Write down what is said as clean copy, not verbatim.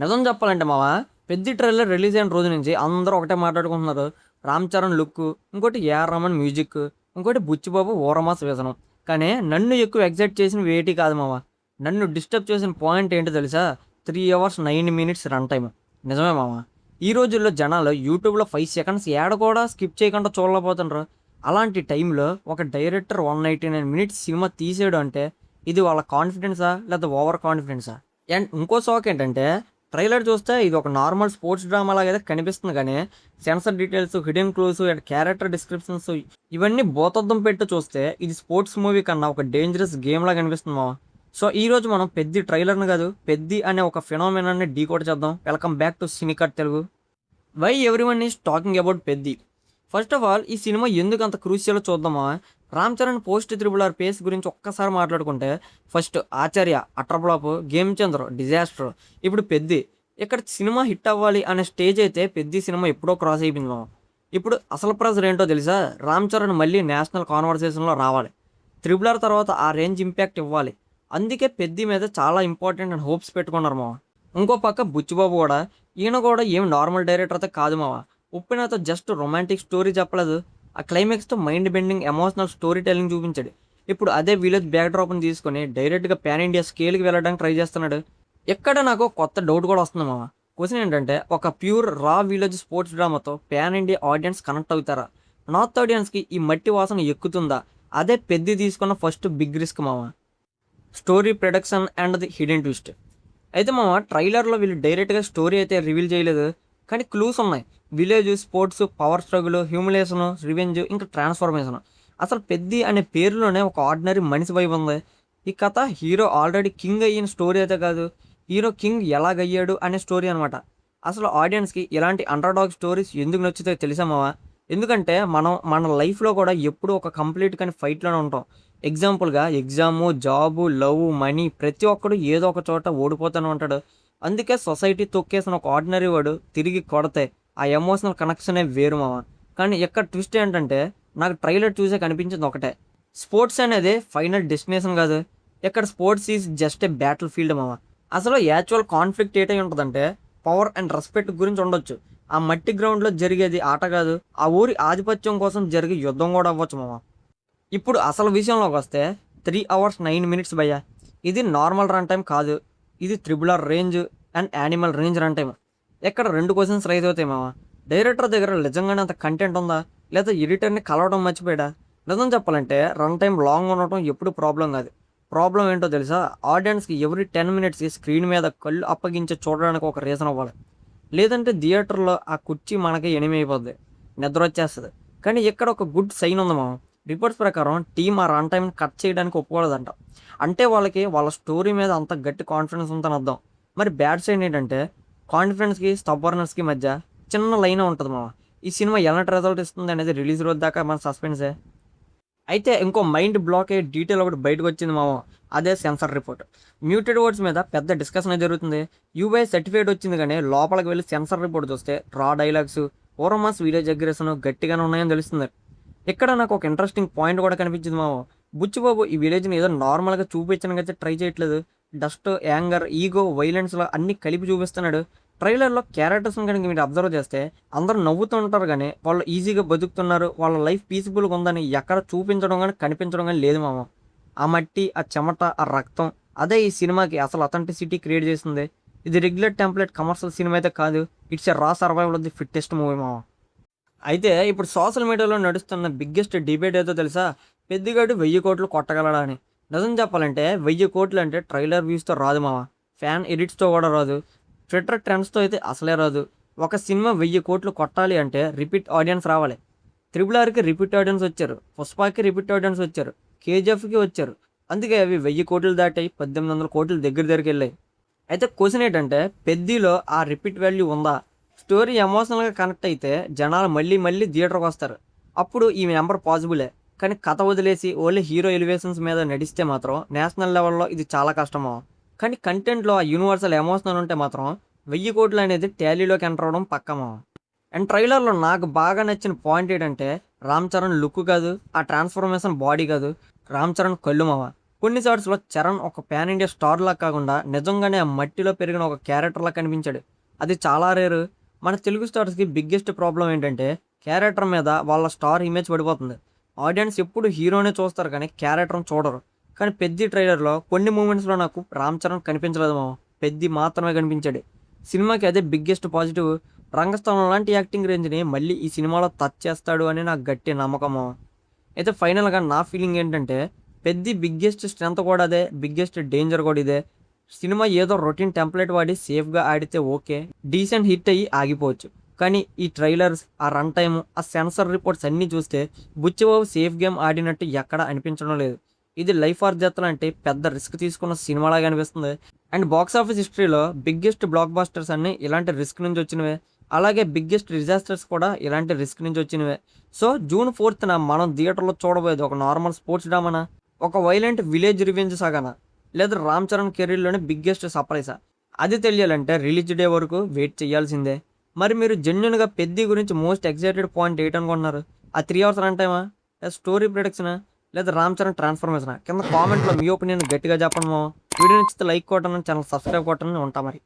నిజం చెప్పాలంటే మావా, 'పెద్ది' ట్రైలర్ రిలీజ్ అయిన రోజు నుంచి అందరూ ఒకటే మాట్లాడుకుంటున్నారు. 'రామ్ చరణ్' లుక్కు, ఇంకోటి 'ఏఆర్ రెహమాన్' మ్యూజిక్కు, ఇంకోటి 'బుచ్చిబాబు' 'ఊరమాస్ విజను. కానీ నన్ను ఎక్కువ ఎక్సైట్ చేసినవి ఏటి కాదు మావా. నన్ను డిస్టర్బ్ చేసిన పాయింట్ ఏంటో తెలుసా? 3 అవర్స్ 9 మినిట్స్ రన్ టైమ్. నిజమే మావా. ఈ రోజుల్లో జనాలు యూట్యూబ్‌లో 5 సెకండ్స్ యాడ్ కూడా స్కిప్ చేయకుండా చూడలేకపోతున్నారు. అలాంటి టైంలో ఒక డైరెక్టర్ 189 మినిట్స్ సినిమా తీసాడు అంటే ఇది వాళ్ళ కాన్ఫిడెన్సా? లేదా ఓవర్ కాన్ఫిడెన్సా? అండ్ ఇంకో షాక్ ఏంటంటే ట్రైలర్ చూస్తే ఇది ఒక నార్మల్ స్పోర్ట్స్ డ్రామా లాగైతే కనిపిస్తుంది కానీ sensor details, hidden clues and character descriptions ఇవన్నీ భూతద్దం పెట్టి చూస్తే ఇది స్పోర్ట్స్ మూవీ కన్నా ఒక డేంజరస్ గేమ్ లాగా కనిపిస్తుంది మావా. సో ఈ రోజు మనం 'పెద్ది' ట్రైలర్ని కాదు, 'పెద్ది' అనే ఒక ఫినామినాన్ని డీకోడ్ చేద్దాం. Welcome back to Cinicut Telugu. Why everyone is talking about 'Peddi'? First of all ఈ సినిమా ఎందుకు అంత క్రూషియల్ చూద్దామా. Ram Charan post triple phase గురించి ఒక్కసారి మాట్లాడుకుంటే first 'Acharya' utter flop, 'game changer' disaster, ఇప్పుడు 'పెద్ది'. ఇక్కడ సినిమా హిట్ అవ్వాలి అనే స్టేజ్ అయితే 'పెద్ది' సినిమా ఎప్పుడో క్రాస్ అయిపోయింది మామ. ఇప్పుడు అసలు ప్రెజర్ ఏంటో తెలుసా? రామ్ చరణ్ మళ్ళీ నేషనల్ కాన్వర్సేషన్లో రావాలి. త్రిబుల్ తర్వాత ఆ రేంజ్ ఇంపాక్ట్ ఇవ్వాలి. అందుకే 'పెద్ది' మీద చాలా ఇంపార్టెంట్ అండ్ హోప్స్ పెట్టుకున్నారు మామ. ఇంకో పక్క బుచ్చిబాబు కూడా, ఈయన కూడా ఏం నార్మల్ డైరెక్టర్ అయితే కాదు మామ. ఉప్పినతో జస్ట్ రొమాంటిక్ స్టోరీ చెప్పలేదు, ఆ క్లైమాక్స్తో mind bending emotional story telling చూపించాడు. ఇప్పుడు అదే విలేజ్ బ్యాక్డ్రాప్ని తీసుకొని డైరెక్ట్గా పాన్ ఇండియా స్కేల్కి వెళ్ళడానికి ట్రై చేస్తున్నాడు. ఎక్కడ నాకు కొత్త డౌట్ కూడా వస్తుంది మామ. క్వశ్చన్ ఏంటంటే ఒక ప్యూర్ రా విలేజ్ స్పోర్ట్స్ డ్రామాతో పాన్ ఇండియా ఆడియన్స్ కనెక్ట్ అవుతారా? నార్త్ ఆడియన్స్కి ఈ మట్టి వాసన ఎక్కుతుందా? అదే 'పెద్ది' తీసుకున్న ఫస్ట్ బిగ్ రిస్క్ మామ. Story production and the hidden twist. అయితే మామ ట్రైలర్లో వీళ్ళు డైరెక్ట్గా స్టోరీ అయితే రివీల్ చేయలేదు, కానీ క్లూస్ ఉన్నాయి. Village, sports, power struggle, humiliation, revenge, ఇంకా ట్రాన్స్ఫర్మేషన్. అసలు 'పెద్ది' అనే పేరులోనే ఒక ఆర్డినరీ మనిషి వైపు ఉంది. ఈ కథ హీరో ఆల్రెడీ కింగ్ అయిన స్టోరీ అయితే కాదు, హీరో కింగ్ ఎలాగయ్యాడు అనే స్టోరీ అనమాట. అసలు ఆడియన్స్కి ఇలాంటి అండర్డాగ్ స్టోరీస్ ఎందుకు నచ్చుతాయో తెలుసా మావా? ఎందుకంటే మనం మన లైఫ్లో కూడా ఎప్పుడూ ఒక కంప్లీట్ కానీ ఫైట్లోనే ఉంటాం. ఎగ్జాంపుల్గా ఎగ్జాము, జాబు, లవ్, మనీ ప్రతి ఒక్కడు ఏదో ఒక చోట ఓడిపోతూనే ఉంటాడు. అందుకే సొసైటీ తొక్కేసిన ఒక ఆర్డినరీ వాడు తిరిగి కొడితే ఆ ఎమోషనల్ కనెక్షనే వేరు మామ. కానీ ఎక్కడ ట్విస్ట్ ఏంటంటే నాకు ట్రైలర్ చూసే కనిపించింది ఒకటే, స్పోర్ట్స్ అనేది ఫైనల్ డెస్టినేషన్ కాదు. ఇక్కడ sports is just a battle field మామ. అసలు యాక్చువల్ కాన్ఫ్లిక్ట్ ఏటై ఉంటుందంటే పవర్ అండ్ రెస్పెక్ట్ గురించి ఉండొచ్చు. ఆ మట్టి గ్రౌండ్లో జరిగేది ఆట కాదు, ఆ ఊరి ఆధిపత్యం కోసం జరిగే యుద్ధం కూడా అవ్వచ్చు మామ. ఇప్పుడు అసలు విషయంలోకి వస్తే 3 అవర్స్ 9 మినిట్స్ భయ్యా. ఇది నార్మల్ రన్ టైం కాదు, ఇది triple range and animal range run time. ఎక్కడ రెండు క్వశ్చన్స్ రైజ్ అవుతాయి మామ. డైరెక్టర్ దగ్గర నిజంగానే అంత కంటెంట్ ఉందా, లేదా ఎడిటర్ని కలవడం మర్చిపోయాడా? నిజం చెప్పాలంటే రన్ టైం లాంగ్ ఉండటం ఎప్పుడు ప్రాబ్లం కాదు. ప్రాబ్లం ఏంటో తెలుసా? ఆడియన్స్కి ఎవ్రీ 10 మినిట్స్కి స్క్రీన్ మీద కళ్ళు అప్పగించి చూడడానికి ఒక రీజన్ అవ్వాలి. లేదంటే థియేటర్లో ఆ కుర్చీ మనకి ఎనిమి అయిపోద్ది, నిద్ర వచ్చేస్తుంది. కానీ ఇక్కడ ఒక గుడ్ సైన్ ఉంది మామ. రిపోర్ట్స్ ప్రకారం టీం ఆ రన్ టైంని కట్ చేయడానికి ఒప్పుకోలేదంట. అంటే వాళ్ళకి వాళ్ళ స్టోరీ మీద అంత గట్టి కాన్ఫిడెన్స్ ఉందని అర్థం. మరి బ్యాడ్ సైడ్ ఏంటంటే కాన్ఫిడెన్స్కి స్టబ్బర్నెస్కి మధ్య చిన్న లైన్ ఉంటుంది మామ. ఈ సినిమా ఎలాంటి రిజల్ట్ ఇస్తుంది అనేది రిలీజ్ రోజు దాకా మన సస్పెన్సే. అయితే ఇంకో మైండ్ బ్లాక్ అయ్యే డీటెయిల్ ఒకటి బయటకు వచ్చింది మామ. అదే సెన్సార్ రిపోర్ట్. మ్యూటెడ్ వర్డ్స్ మీద పెద్ద డిస్కషన్ జరుగుతుంది. యూఐ సర్టిఫికేట్ వచ్చింది కానీ లోపలికి వెళ్ళి సెన్సార్ రిపోర్ట్ చూస్తే రా డైలాగ్స్, ఓరమాస్ విలేజ్ అగ్రెషన్ గట్టిగానే ఉన్నాయని తెలుస్తుంది. ఇక్కడ నాకు ఒక ఇంట్రెస్టింగ్ పాయింట్ కూడా కనిపించింది మామ. బుచ్చిబాబు ఈ విలేజ్ని ఏదో నార్మల్గా చూపించడానికైతే ట్రై చేయట్లేదు. డస్ట్, యాంగర్, ఈగో, వైలెన్స్లో అన్ని కలిపి చూపిస్తున్నాడు. ట్రైలర్లో క్యారెక్టర్స్ని కనుక మీరు అబ్జర్వ్ చేస్తే అందరూ నవ్వుతూ ఉంటారు కానీ వాళ్ళు ఈజీగా బతుకుతున్నారు, వాళ్ళ లైఫ్ పీస్ఫుల్గా ఉందని ఎక్కడ చూపించడం కానీ కనిపించడం కానీ లేదు మామ. ఆ మట్టి, ఆ చెమట, ఆ రక్తం అదే ఈ సినిమాకి అసలు అథెంటిసిటీ క్రియేట్ చేస్తుంది. ఇది రెగ్యులర్ టెంప్లెట్ కమర్షియల్ సినిమా అయితే కాదు, ఇట్స్ ఎ రా survival of the fittest movie మామ. అయితే ఇప్పుడు సోషల్ మీడియాలో నడుస్తున్న బిగ్గెస్ట్ డిబేట్ ఏదో తెలుసా? 'పెద్దిగాడు 1000 కోట్లు కొట్టగలడా' అని. నిజం చెప్పాలంటే 1000 కోట్లు అంటే ట్రైలర్ వ్యూస్తో రాదు మామ, ఫ్యాన్ ఎడిట్స్తో కూడా రాదు, ట్విట్టర్ ట్రెండ్స్తో అయితే అసలే రాదు. ఒక సినిమా 1000 కోట్లు కొట్టాలి అంటే రిపీట్ ఆడియన్స్ రావాలి. త్రిబుల్ రిపీట్ ఆడియన్స్ వచ్చారు, పుష్పకి రిపీట్ ఆడియన్స్ వచ్చారు, కేజీఎఫ్కి వచ్చారు. అందుకే అవి 1000 కోట్లు దాటాయి, 1800 కోట్లు దగ్గరికి వెళ్ళాయి. అయితే క్వశ్చన్ ఏంటంటే 'పెద్దిలో' ఆ రిపీట్ వాల్యూ ఉందా? స్టోరీ ఎమోషనల్గా కనెక్ట్ అయితే జనాలు మళ్ళీ మళ్ళీ థియేటర్కి వస్తారు, అప్పుడు ఈ నెంబర్ పాసిబులే. కానీ కథ వదిలేసి ఓన్లీ హీరో ఎలివేషన్స్ మీద నడిస్తే మాత్రం నేషనల్ లెవెల్లో ఇది చాలా కష్టమో. కానీ కంటెంట్లో ఆ యూనివర్సల్ ఎమోషనల్ ఉంటే మాత్రం 1000 కోట్లు అనేది టాలీలోకి ఎంటర్ అవ్వడం పక్కమో. అండ్ ట్రైలర్లో నాకు బాగా నచ్చిన పాయింట్ ఏంటంటే రామ్ చరణ్ లుక్ కాదు, ఆ ట్రాన్స్ఫర్మేషన్ బాడీ కాదు, రామ్ చరణ్ కళ్ళు మావ. కొన్ని షాట్స్‌లో చరణ్ ఒక పాన్ ఇండియా స్టార్‌లా కాకుండా నిజంగానే ఆ మట్టిలో పెరిగిన ఒక క్యారెక్టర్‌లా కనిపించాడు. అది చాలా రేరు. మన తెలుగు స్టార్స్‌కి బిగ్గెస్ట్ ప్రాబ్లమ్ ఏంటంటే క్యారెక్టర్ మీద వాళ్ళ స్టార్ ఇమేజ్ పడిపోతుంది. ఆడియన్స్ ఎప్పుడు హీరోనే చూస్తారు కానీ క్యారెక్టర్‌ని చూడరు. కానీ 'పెద్ది' ట్రైలర్‌లో కొన్ని మూమెంట్స్‌లో నాకు రామ్ చరణ్ కనిపించలేదు మామ. 'పెద్ది' మాత్రమే కనిపించాడు. సినిమాకి అదే బిగ్గెస్ట్ పాజిటివ్. రంగస్థలం లాంటి యాక్టింగ్ రేంజ్‌ని మళ్ళీ ఈ సినిమాలో టచ్ చేస్తాడు అని నాకు గట్టి నమ్మకం మామ. అయితే ఫైనల్‌గా నా ఫీలింగ్ ఏంటంటే 'పెద్ది' బిగ్గెస్ట్ స్ట్రెంత్ కూడా అదే. బిగ్గెస్ట్ డేంజర్ కూడా ఇదే. సినిమా ఏదో రొటీన్ టెంప్లెట్ వాడి సేఫ్‌గా ఆడితే ఓకే. డీసెంట్ హిట్ అయ్యి ఆగిపోవచ్చు. కానీ ఈ ట్రైలర్స్, ఆ రన్ టైమ్, ఆ సెన్సార్ రిపోర్ట్స్ అన్నీ చూస్తే బుచ్చిబాబు సేఫ్ గేమ్ ఆడినట్టు ఎక్కడా అనిపించడం లేదు. ఇది లైఫ్ ఆర్ డెత్ లాంటి పెద్ద రిస్క్ తీసుకున్న సినిమాలాగా అనిపిస్తుంది. అండ్ బాక్స్ ఆఫీస్ హిస్టరీలో బిగ్గెస్ట్ బ్లాక్ బస్టర్స్ అన్నీ ఇలాంటి రిస్క్ నుంచి వచ్చినవే. అలాగే బిగ్గెస్ట్ డిజాస్టర్స్ కూడా ఇలాంటి రిస్క్ నుంచి వచ్చినవే. సో జూన్ 4న మనం థియేటర్లో చూడబోయేది ఒక నార్మల్ స్పోర్ట్స్ డ్రామానా, ఒక వైలెంట్ విలేజ్ రివెంజ్ సాగానా, లేదా రామ్ చరణ్ కెరీర్లోనే బిగ్గెస్ట్ సర్ప్రైజా? అది తెలియాలంటే రిలీజ్ డే వరకు వెయిట్ చేయాల్సిందే. మరి మీరు జెన్యున్గా 'పెద్ది' గురించి మోస్ట్ ఎక్సైటెడ్ పాయింట్ ఏంటనుకుంటున్నారు? ఆ 3 అవర్స్ రన్ టైమా, లేదా స్టోరీ ప్రొడక్షనా, లేదా రామ్ చరణ్ ట్రాన్స్ఫర్మేషనా? కింద కామెంట్లో మీ ఒపీనియన్ గట్టిగా చెప్పండి మామ. వీడియో నచ్చితే లైక్ కొట్టండి, ఛానల్ సబ్స్క్రైబ్ కొట్టండి. ఉంటా మరి.